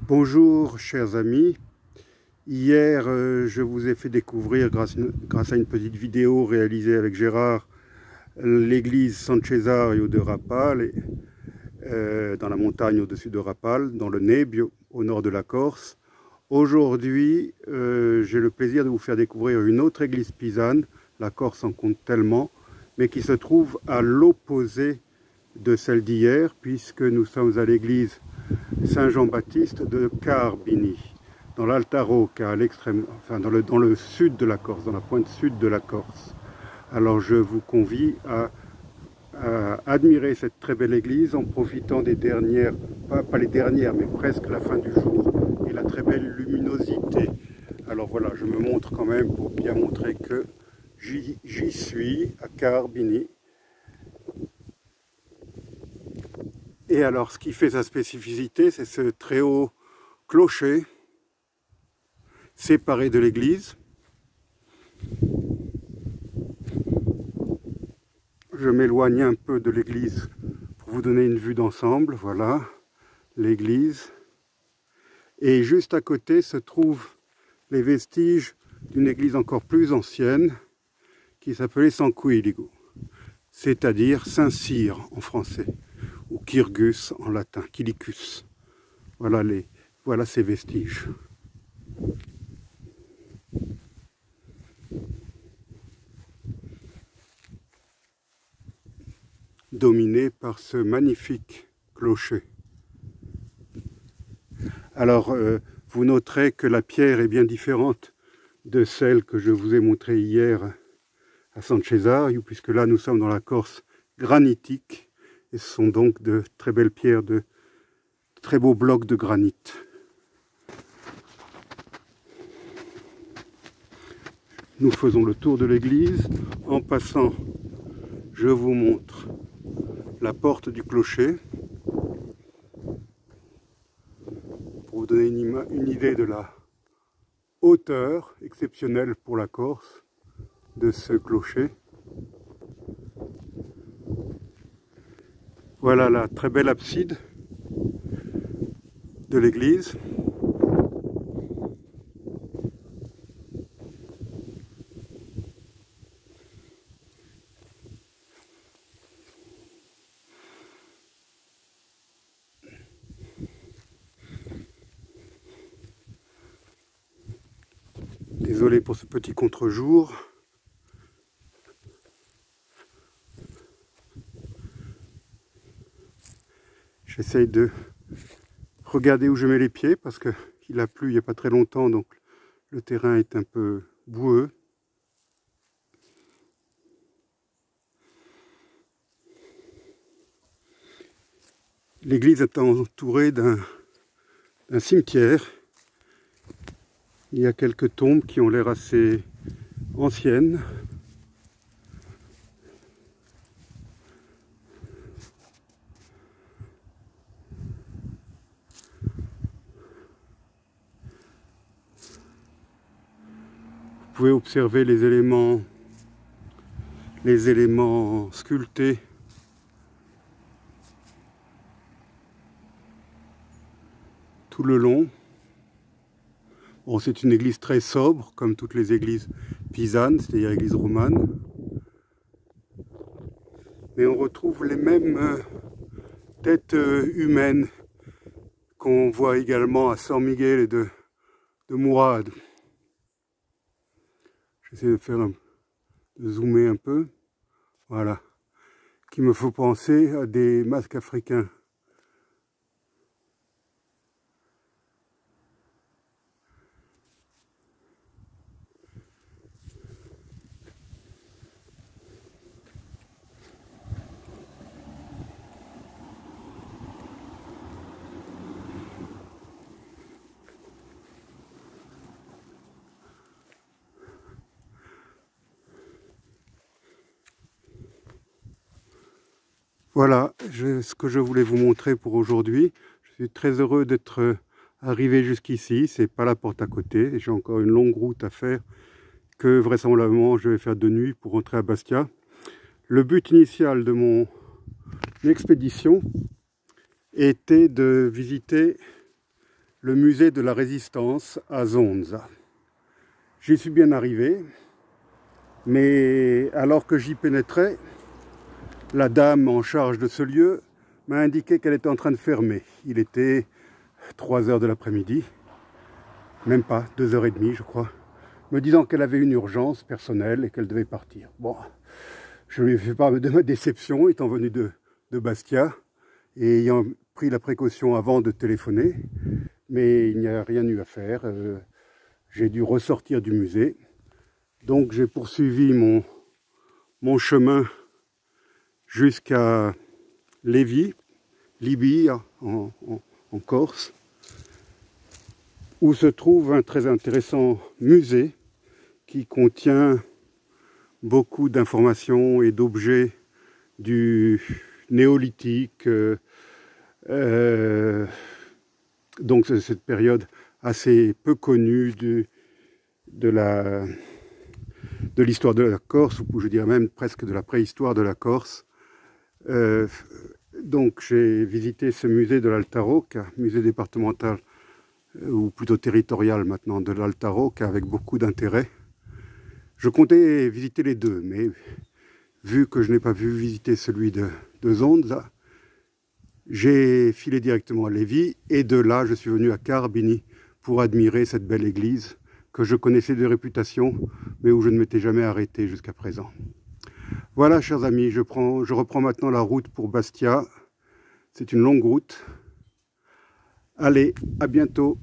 Bonjour chers amis, hier je vous ai fait découvrir grâce à une petite vidéo réalisée avec Gérard l'église San Cesario de Rapal, dans la montagne au-dessus de Rapal, dans le Nebbio, au nord de la Corse. Aujourd'hui j'ai le plaisir de vous faire découvrir une autre église pisane, la Corse en compte tellement, mais qui se trouve à l'opposé de celle d'hier, puisque nous sommes à l'église Saint-Jean-Baptiste de Carbini, dans l'Alta Rocca, à l'extrême, enfin dans le sud de la Corse, dans la pointe sud de la Corse. Alors je vous convie à admirer cette très belle église en profitant des dernières, pas les dernières, mais presque la fin du jour, et la très belle luminosité. Alors voilà, je me montre quand même pour bien montrer que j'y suis, à Carbini. Et alors, ce qui fait sa spécificité, c'est ce très haut clocher séparé de l'église. Je m'éloigne un peu de l'église pour vous donner une vue d'ensemble. Voilà, l'église. Et juste à côté se trouvent les vestiges d'une église encore plus ancienne qui s'appelait San Quirico, c'est-à-dire Saint-Cyr en français, ou Kyrgus en latin, Kilicus. Voilà ces vestiges. Dominé par ce magnifique clocher. Alors, vous noterez que la pierre est bien différente de celle que je vous ai montrée hier à San Cesario, puisque là nous sommes dans la Corse granitique, et ce sont donc de très belles pierres, de très beaux blocs de granit. Nous faisons le tour de l'église. En passant, je vous montre la porte du clocher pour vous donner une idée de la hauteur exceptionnelle pour la Corse de ce clocher. Voilà la très belle abside de l'église. Désolé pour ce petit contre-jour. J'essaye de regarder où je mets les pieds parce qu'il a plu il n'y a pas très longtemps, donc le terrain est un peu boueux. L'église est entourée d'un cimetière. Il y a quelques tombes qui ont l'air assez anciennes. Vous pouvez observer les éléments sculptés tout le long. Bon, c'est une église très sobre, comme toutes les églises pisanes, c'est-à-dire églises romanes. Mais on retrouve les mêmes têtes humaines qu'on voit également à San Miguel et de Murad. J'essaie de zoomer un peu. Voilà. Qui me faut penser à des masques africains. Voilà ce que je voulais vous montrer pour aujourd'hui. Je suis très heureux d'être arrivé jusqu'ici. C'est pas la porte à côté. J'ai encore une longue route à faire que vraisemblablement je vais faire de nuit pour rentrer à Bastia. Le but initial de mon expédition était de visiter le musée de la Résistance à Zonza. J'y suis bien arrivé, mais alors que j'y pénétrais, la dame en charge de ce lieu m'a indiqué qu'elle était en train de fermer. Il était 3 heures de l'après-midi, même pas, 2h30 je crois, me disant qu'elle avait une urgence personnelle et qu'elle devait partir. Bon, je lui ai fait part de ma déception, étant venu de Bastia, et ayant pris la précaution avant de téléphoner, mais il n'y a rien eu à faire. J'ai dû ressortir du musée, donc j'ai poursuivi mon chemin jusqu'à Lévis, Libye, en Corse, où se trouve un très intéressant musée qui contient beaucoup d'informations et d'objets du néolithique, donc c'est cette période assez peu connue de l'histoire de la Corse, ou je dirais même presque de la préhistoire de la Corse. Donc j'ai visité ce musée de l'Alta Rocca, musée départemental, ou plutôt territorial maintenant, de l'Alta Rocca, avec beaucoup d'intérêt. Je comptais visiter les deux, mais vu que je n'ai pas pu visiter celui de Zonza, j'ai filé directement à Lévis, et de là je suis venu à Carbini pour admirer cette belle église que je connaissais de réputation, mais où je ne m'étais jamais arrêté jusqu'à présent. Voilà, chers amis, je reprends maintenant la route pour Bastia. C'est une longue route. Allez, à bientôt.